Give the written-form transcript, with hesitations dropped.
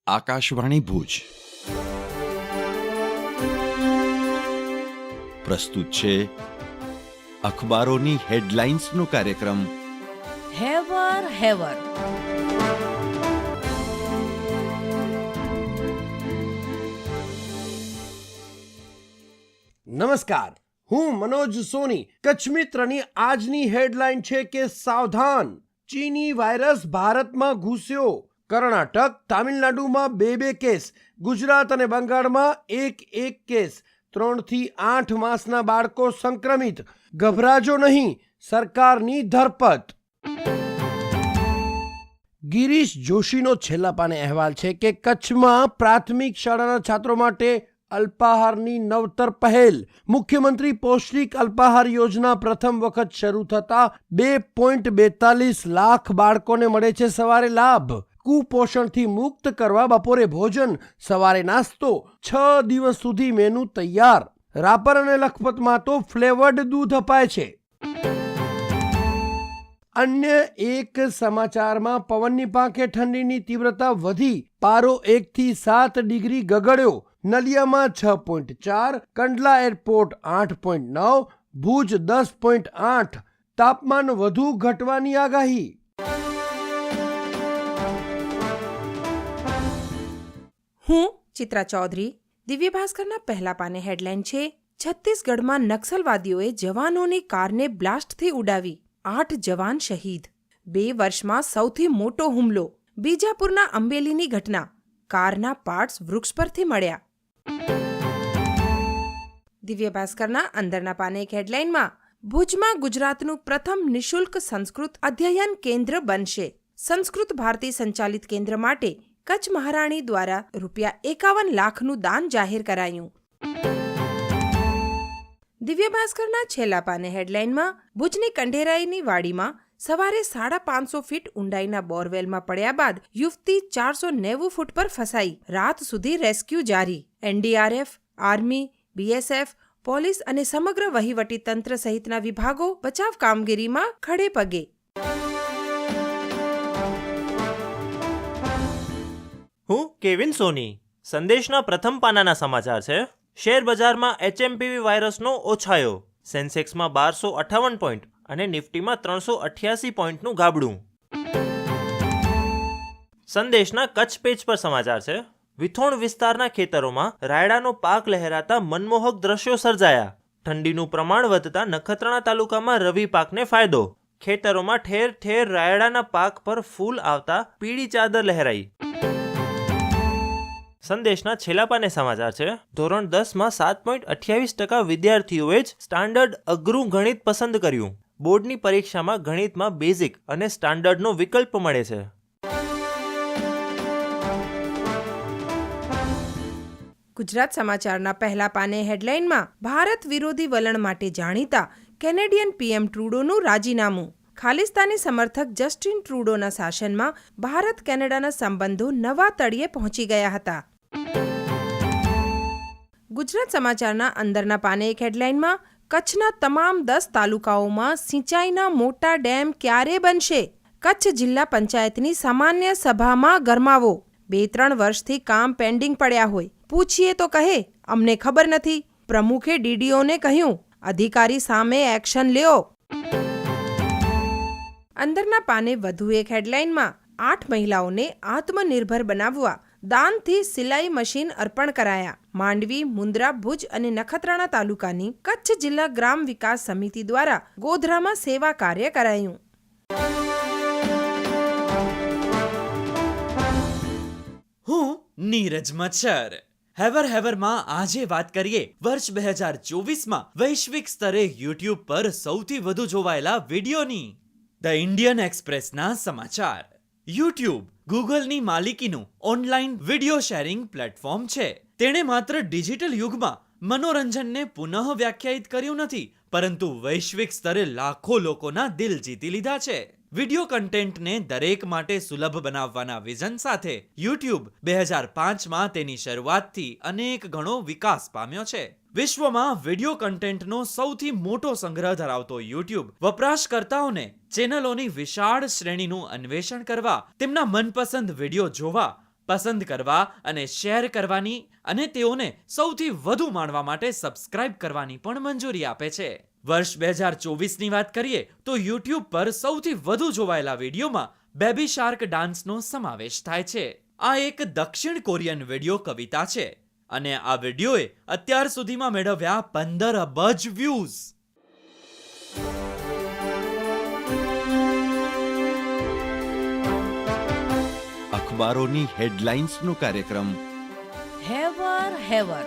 આકાશવાણી ભુજ પ્રસ્તુત છે અખબારોની હેડલાઇન્સનો કાર્યક્રમ હેવર હેવર. નમસ્કાર, હું મનોજ સોની. કચ્છ મિત્રની આજની હેડલાઇન છે કે સાવધાન, ચીની વાયરસ ભારતમાં ઘૂસ્યો. કર્ણાટક, તામિલનાડુમાં 2 કેસ, ગુજરાત અને બંગાળમાં 1 કેસ. 3 થી 8 માસના બાળકો સંક્રમિત. ગભરાજો નહીં, સરકારની ધરપત. ગિરીશ જોશીનો છેલ્લા પાને અહેવાલ છે કે કચ્છમાં પ્રાથમિક શાળાના છાત્રો માટે અલ્પાહારની નવતર પહેલ. મુખ્યમંત્રી પૌષ્ટિક અલ્પાહાર યોજના પ્રથમ વખત શરૂ થતા 2.42 લાખ બાળકોને મળે છે સવારે લાભ. કુપોષણથી મુક્ત કરવા બપોરે ભોજન, સવારે નાસ્તો, 6 દિવસ સુધી મેનુ તૈયાર. રાપર અને લખપતમાં તો ફ્લેવર્ડ દૂધ અપાય છે. અન્ય એક સમાચારમાં પવનની પાંખે ઠંડીની તીવ્રતા વધી. પારો 1 થી 7 ડિગ્રી ગગડ્યો. નલિયામાં 6.4, કંડલા એરપોર્ટ 8.9, ભુજ 10.8. તાપમાન વધુ ઘટવાની આગાહી. હું ચિત્રા ચૌધરી. દિવ્ય ભાસ્કરના પહેલા પાને હેડલાઇન છે, છત્તીસગઢમાં નક્સલવાદીઓએ જવાનોની કારને બ્લાસ્ટથી ઉડાવી. 8 જવાન શહીદ. 2 વર્ષમાં સૌથી મોટો હુમલો. બીજાપુરના અંબેલીની ઘટના. કારના પાર્ટ્સ વૃક્ષ પરથી મળ્યા. દિવ્ય ભાસ્કરના અંદરના પાને એક હેડલાઇનમાં, ભુજમાં ગુજરાતનું પ્રથમ નિઃશુલ્ક સંસ્કૃત અધ્યયન કેન્દ્ર બનશે. સંસ્કૃત ભારતી સંચાલિત કેન્દ્ર માટે કચ્છ મહારાણી દ્વારા ₹51 લાખનું દાન જાહેર કરાયું. દિવ્ય ભાસ્કરના છેલ્લા પાને હેડલાઇનમાં, ભુજની કંઢેરાઈની વાડીમાં સવારે 550 ફીટ ઊંડાઈના બોરવેલમાં પડ્યા બાદ યુવતી 490 ફૂટ પર ફસાઈ. રાત સુધી રેસ્ક્યુ જારી. એનડીઆરએફ, આર્મી, બીએસએફ, પોલીસ અને સમગ્ર વહીવટી તંત્ર સહિતના વિભાગો બચાવ કામગીરીમાં ખડે પગે. હું કેવિન સોની. સંદેશના પ્રથમ પાનાના સમાચાર છે. શેર બજારમાં એચએમપીવી વાયરસનો ઓછાયો. સેન્સેક્સમાં 1258 પોઈન્ટ અને નિફ્ટીમાં 388 પોઈન્ટનું ગાબડું. સંદેશના કચ્છ પેજ પર સમાચાર છે. વિથોણ વિસ્તારના ખેતરોમાં રાયડાનો પાક લહેરાતા મનમોહક દ્રશ્યો સર્જાયા. ઠંડીનું પ્રમાણ વધતા નખત્રાણા તાલુકામાં રવિ પાકને ફાયદો. ખેતરોમાં ઠેર ઠેર રાયડાના પાક પર ફૂલ આવતા પીળી ચાદર લહેરાઈ. સંદેશના છેલ્લા પાને સમાચાર છે. ધોરણ 10માં 7.28% વિદ્યાર્થીઓએ જ સ્ટાન્ડર્ડ અઘરું ગણિત પસંદ કર્યું. બોર્ડની પરીક્ષામાં ગણિતમાં બેઝિક અને સ્ટાન્ડર્ડનો વિકલ્પ મળે છે. ગુજરાત સમાચારના પહેલા પાને હેડલાઇનમાં, ભારત વિરોધી વલણ માટે જાણીતા કેનેડિયન પીએમ ટ્રુડોનું રાજીનામું. ખાલિસ્તાની સમર્થક જસ્ટિન ટ્રુડોના શાસનમાં ભારત કેનેડાના સંબંધો નવા તળિયે પહોંચી ગયા હતા. ગુજરાત સમાચારના અંદરના પાને એક હેડલાઇનમાં, કચ્છના તમામ 10 તાલુકાઓમાં સિંચાઈના મોટા ડેમ ક્યારે બનશે? કચ્છ જિલ્લા પંચાયતની સામાન્ય સભામાં ગરમાવો. 2-3 વર્ષથી કામ પેન્ડિંગ પડ્યા હોય. પૂછીએ તો કહે અમને ખબર નથી. પ્રમુખે ડીડીઓને કહ્યું અધિકારી સામે એક્શન લ્યો. અંદરના પાને વધુ એક હેડલાઇનમાં, 8 મહિલાઓને આત્મનિર્ભર બનાવવા દાનથી સિલાઈ મશીન અર્પણ કરાયા. માંડવી, મુન્દ્રા, ભુજ અને નખત્રાણા તાલુકાની કચ્છ જિલ્લા ગ્રામ વિકાસ સમિતિ દ્વારા ગોધરામાં સેવા કાર્ય કરાયું. હું નીરજ મચ્છર. હેવરમાં આજે વાત કરીએ વર્ષ 2024માં વૈશ્વિક સ્તરે યુટ્યુબ પર સૌથી વધુ જોવાયેલા વિડીયોની. ધ ઇન્ડિયન એક્સપ્રેસના સમાચાર. યુટ્યુબ ગૂગલની માલિકીનું ઓનલાઈન વિડીયો શેરિંગ પ્લેટફોર્મ છે. તેણે માત્ર ડિજિટલ યુગમાં મનોરંજનને પુનઃ વ્યાખ્યાયિત કર્યું નથી, પરંતુ વૈશ્વિક સ્તરે લાખો લોકોના દિલ જીતી લીધા છે. વિડીયો કન્ટેન્ટને દરેક માટે સુલભ બનાવવાના વિઝન સાથે યુટ્યુબ 2005માં તેની શરૂઆતથી અનેક ગણો વિકાસ પામ્યો છે. વિશ્વમાં વિડીયો કન્ટેન્ટનો સૌથી મોટો સંગ્રહ ધરાવતો યુટ્યુબ વપરાશકર્તાઓને ચેનલોની વિશાળ શ્રેણીનું અન્વેષણ કરવા, તેમના મનપસંદ વિડીયો જોવા પસંદ કરવા અને શેર કરવાની અને તેઓને સૌથી વધુ માણવા માટે સબસ્ક્રાઇબ કરવાની પણ મંજૂરી આપે છે. વર્ષ 2024ની વાત કરીએ તો યુટ્યુબ પર સૌથી વધુ જોવાયેલા વિડીયોમાં બેબી શાર્ક ડાન્સનો સમાવેશ થાય છે. આ એક દક્ષિણ કોરિયન વિડીયો કવિતા છે અને આ વિડીયોએ અત્યાર સુધીમાં મેળવ્યા 15 અબજ વ્યૂઝ. અખબારોની હેડલાઇન્સનો કાર્યક્રમ હેવર હેવર